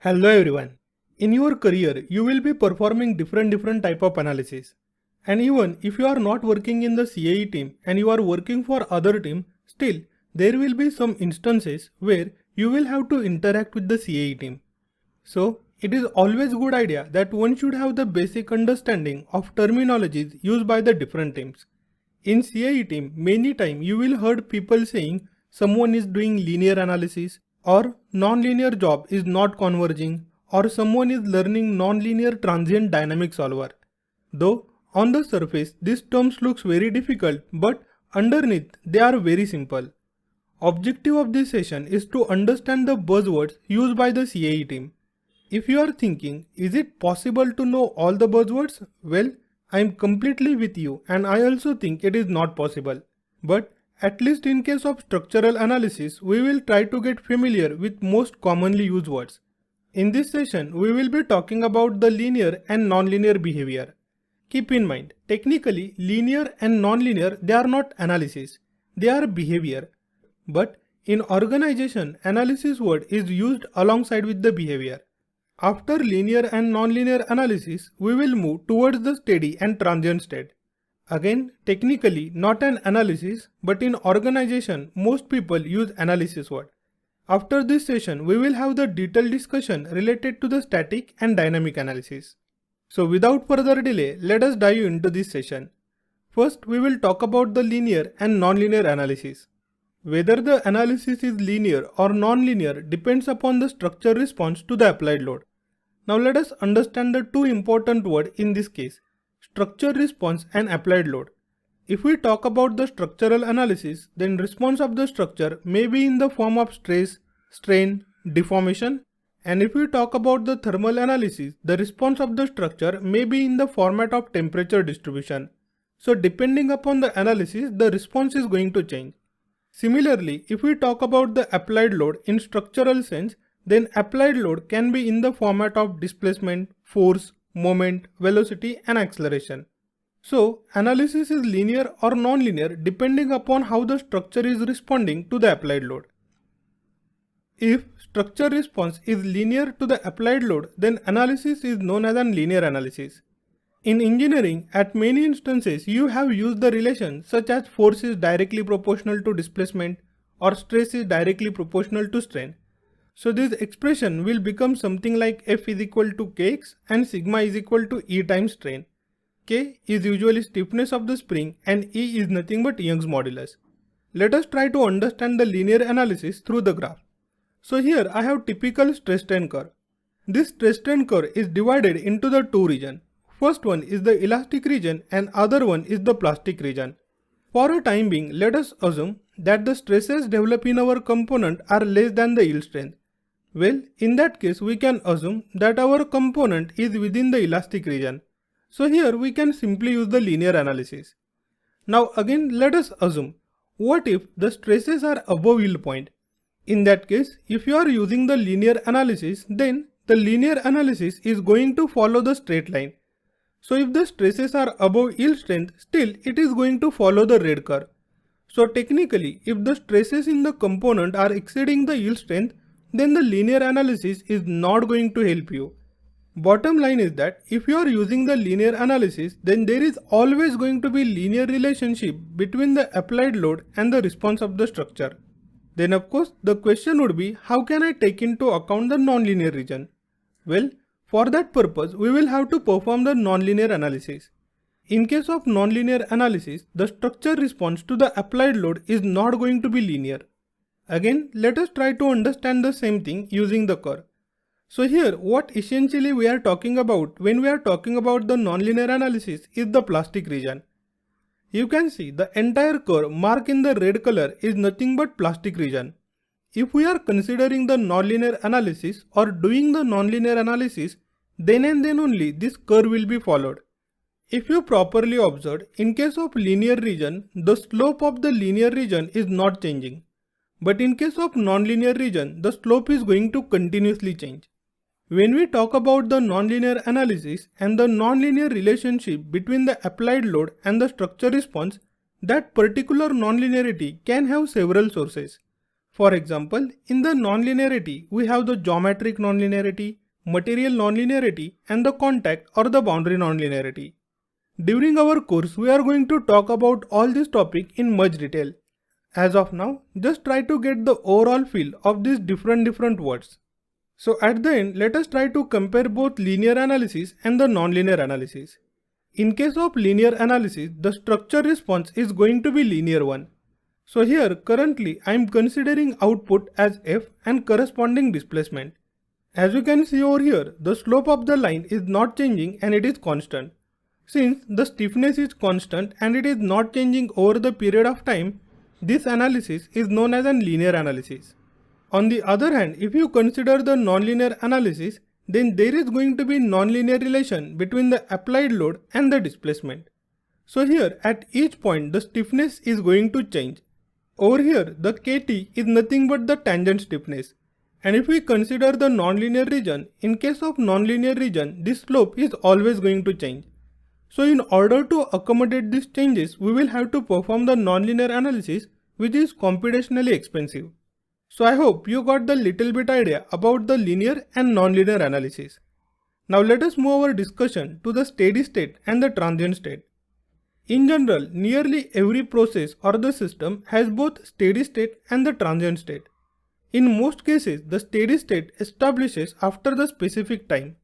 Hello everyone. In your career, you will be performing different type of analysis. And even if you are not working in the CAE team and you are working for other team, still there will be some instances where you will have to interact with the CAE team. So it is always good idea that one should have the basic understanding of terminologies used by the different teams. In CAE team, many time you will heard people saying someone is doing linear analysis or non-linear job is not converging or someone is learning non-linear transient dynamic solver. Though on the surface these terms looks very difficult, but underneath they are very simple. Objective of this session is to understand the buzzwords used by the CAE team. If you are thinking, is it possible to know all the buzzwords? Well, I am completely with you and I also think it is not possible. But at least in case of structural analysis, we will try to get familiar with most commonly used words. In this session, we will be talking about the linear and nonlinear behavior. Keep in mind, technically linear and nonlinear, they are not analysis, they are behavior. But in organization, analysis word is used alongside with the behavior. After linear and nonlinear analysis, we will move towards the steady and transient state. Again, technically not an analysis, but in organization, most people use analysis word. After this session, we will have the detailed discussion related to the static and dynamic analysis. So without further delay, let us dive into this session. First, we will talk about the linear and nonlinear analysis. Whether the analysis is linear or non-linear depends upon the structure response to the applied load. Now let us understand the two important words in this case, structure response and applied load. If we talk about the structural analysis, then response of the structure may be in the form of stress, strain, deformation. And if we talk about the thermal analysis, the response of the structure may be in the format of temperature distribution. So depending upon the analysis, the response is going to change. Similarly, if we talk about the applied load in structural sense, then applied load can be in the format of displacement, force, moment, velocity and acceleration. So analysis is linear or non-linear depending upon how the structure is responding to the applied load. If structure response is linear to the applied load, then analysis is known as an linear analysis. In engineering, at many instances you have used the relation such as force is directly proportional to displacement or stress is directly proportional to strain. So this expression will become something like F is equal to Kx and sigma is equal to E times strain. K is usually stiffness of the spring and E is nothing but Young's modulus. Let us try to understand the linear analysis through the graph. So here I have typical stress strain curve. This stress strain curve is divided into the two regions. First one is the elastic region and other one is the plastic region. For a time being, let us assume that the stresses developed in our component are less than the yield strength. Well, in that case we can assume that our component is within the elastic region. So here we can simply use the linear analysis. Now again let us assume, what if the stresses are above yield point? In that case, if you are using the linear analysis, then the linear analysis is going to follow the straight line. So if the stresses are above yield strength, still it is going to follow the red curve. So technically, if the stresses in the component are exceeding the yield strength, then the linear analysis is not going to help you. Bottom line is that if you are using the linear analysis, then there is always going to be linear relationship between the applied load and the response of the structure. Then of course the question would be, how can I take into account the nonlinear region? Well, for that purpose we will have to perform the nonlinear analysis. In case of nonlinear analysis, the structure response to the applied load is not going to be linear. Again, let us try to understand the same thing using the curve. So here what essentially we are talking about when we are talking about the nonlinear analysis is the plastic region. You can see the entire curve marked in the red color is nothing but plastic region. If we are considering the nonlinear analysis or doing the nonlinear analysis, then and then only this curve will be followed. If you properly observe, in case of linear region, the slope of the linear region is not changing. But in case of nonlinear region, the slope is going to continuously change. When we talk about the nonlinear analysis and the nonlinear relationship between the applied load and the structure response, that particular nonlinearity can have several sources. For example, in the nonlinearity, we have the geometric nonlinearity, material nonlinearity, and the contact or the boundary nonlinearity. During our course, we are going to talk about all this topic in much detail. As of now, just try to get the overall feel of these different words. So at the end, let us try to compare both linear analysis and the nonlinear analysis. In case of linear analysis, the structure response is going to be linear one. So here currently I am considering output as f and corresponding displacement. As you can see over here, the slope of the line is not changing and it is constant. Since the stiffness is constant and it is not changing over the period of time, this analysis is known as a linear analysis. On the other hand, if you consider the nonlinear analysis, then there is going to be nonlinear relation between the applied load and the displacement. So here at each point the stiffness is going to change. Over here the Kt is nothing but the tangent stiffness. And if we consider the nonlinear region, in case of nonlinear region, this slope is always going to change. So in order to accommodate these changes, we will have to perform the nonlinear analysis, which is computationally expensive. So I hope you got the little bit idea about the linear and nonlinear analysis. Now let us move our discussion to the steady state and the transient state. In general, nearly every process or the system has both steady state and the transient state. In most cases, the steady state establishes after the specific time.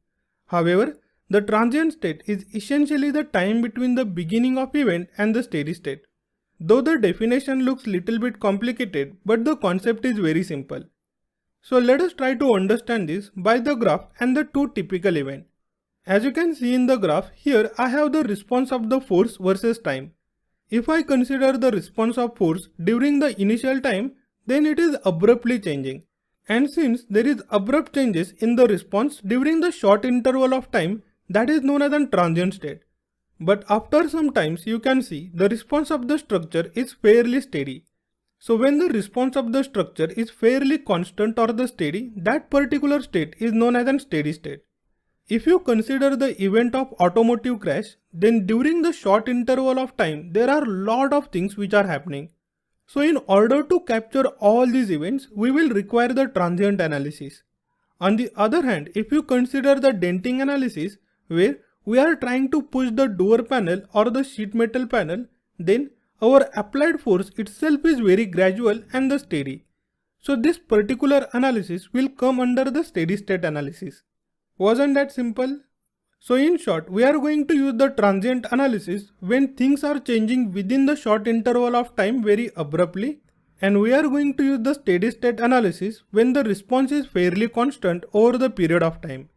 However, the transient state is essentially the time between the beginning of event and the steady state. Though the definition looks little bit complicated, but the concept is very simple. So let us try to understand this by the graph and the two typical events. As you can see in the graph, here I have the response of the force versus time. If I consider the response of force during the initial time, then it is abruptly changing. And since there is abrupt changes in the response during the short interval of time, that is known as a transient state. But after some times you can see the response of the structure is fairly steady. So when the response of the structure is fairly constant or the steady, that particular state is known as a steady state. If you consider the event of automotive crash, then during the short interval of time there are lot of things which are happening. So in order to capture all these events, we will require the transient analysis. On the other hand, if you consider the denting analysis, where we are trying to push the door panel or the sheet metal panel, then our applied force itself is very gradual and the steady. So this particular analysis will come under the steady state analysis. Wasn't that simple? So in short, we are going to use the transient analysis when things are changing within the short interval of time very abruptly, and we are going to use the steady state analysis when the response is fairly constant over the period of time.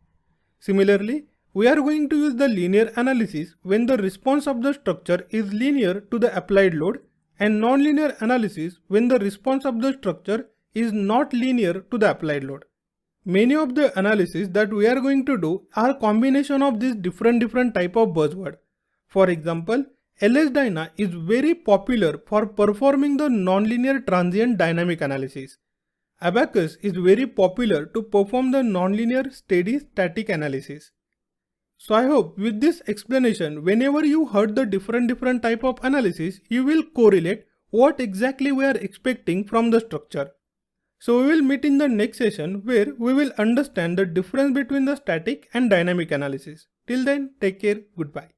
Similarly, we are going to use the linear analysis when the response of the structure is linear to the applied load, and nonlinear analysis when the response of the structure is not linear to the applied load. Many of the analysis that we are going to do are combination of these different type of buzzword. For example, LS-DYNA is very popular for performing the nonlinear transient dynamic analysis. Abacus is very popular to perform the nonlinear steady static analysis. So I hope with this explanation, whenever you heard the different type of analysis, you will correlate what exactly we are expecting from the structure. So we will meet in the next session where we will understand the difference between the static and dynamic analysis. Till then, take care, goodbye.